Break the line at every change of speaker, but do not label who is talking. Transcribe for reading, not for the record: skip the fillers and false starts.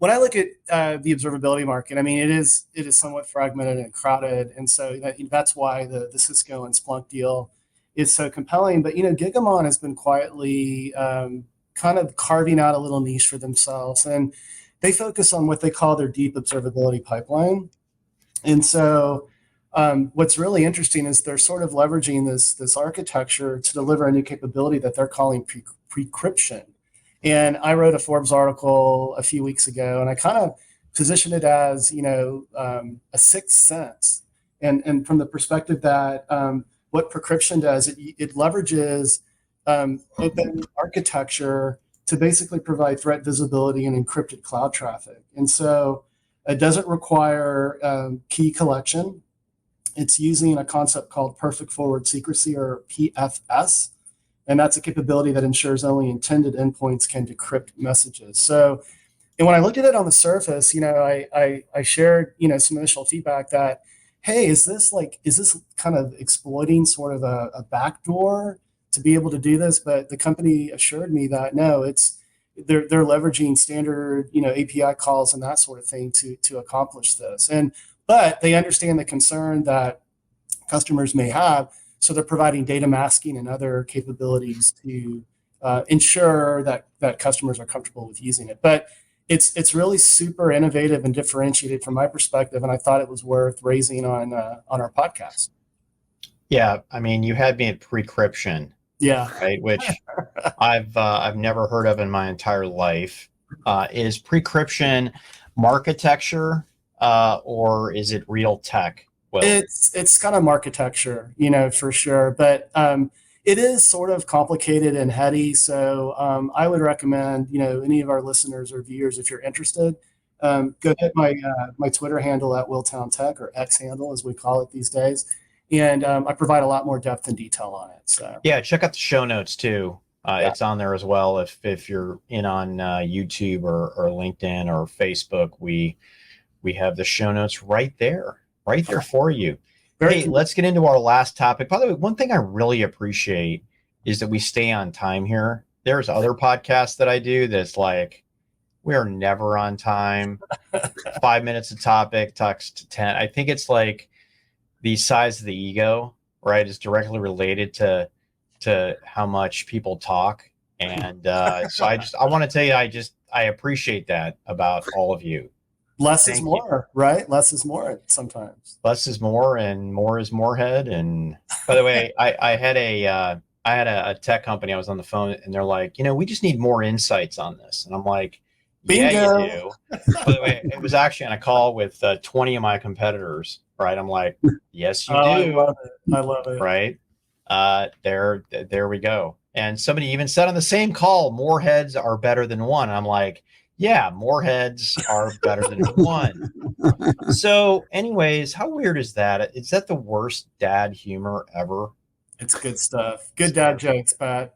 when I look at the observability market, I mean, it is somewhat fragmented and crowded, and so that's why the Cisco and Splunk deal is so compelling. But Gigamon has been quietly kind of carving out a little niche for themselves, and they focus on what they call their deep observability pipeline. And so what's really interesting is they're sort of leveraging this architecture to deliver a new capability that they're calling Precryption. And I wrote a Forbes article a few weeks ago, and I kind of positioned it as a sixth sense, and from the perspective that what Precryption does, it leverages open architecture to basically provide threat visibility and encrypted cloud traffic. And so it doesn't require key collection. It's using a concept called perfect forward secrecy, or PFS. And that's a capability that ensures only intended endpoints can decrypt messages. So, and when I looked at it on the surface, I shared, some initial feedback that, hey, is this kind of exploiting sort of a backdoor to be able to do this? But the company assured me that no, they're leveraging standard, API calls and that sort of thing to accomplish this. But they understand the concern that customers may have, so they're providing data masking and other capabilities to ensure that customers are comfortable with using it. But it's really super innovative and differentiated from my perspective, and I thought it was worth raising on our podcast.
Yeah, I mean, you had me at Precryption.
Yeah.
Right, which I've never heard of in my entire life. Is Precryption architecture or is it real tech? Well,
it's kind of architecture, for sure, but it is sort of complicated and heady. So I would recommend, any of our listeners or viewers, if you're interested, go hit my Twitter handle at Willtown Tech, or X handle as we call it these days. And I provide a lot more depth and detail on it. So
yeah, check out the show notes too. It's on there as well. If you're in on YouTube or LinkedIn or Facebook, we have the show notes right there for you. Hey, let's get into our last topic. By the way, one thing I really appreciate is that we stay on time here. There's other podcasts that I do that's like, we are never on time. 5 minutes a topic, talks to 10. I think it's like the size of the ego, right, is directly related to how much people talk. And so I want to tell you, I appreciate that about all of you.
Less is more, right? Less is more sometimes.
Less is more, and more is more head. And by the way, I had a tech company. I was on the phone, and they're like, we just need more insights on this. And I'm like,
Bingo.
Yeah, you do. By the way, it was actually on a call with 20 of my competitors, right? I'm like, yes, you do.
I love it.
Right? There we go. And somebody even said on the same call, more heads are better than one. And I'm like, yeah, more heads are better than one. So anyways, how weird is that? Is that the worst dad humor ever?
It's good stuff. Good dad jokes, Pat.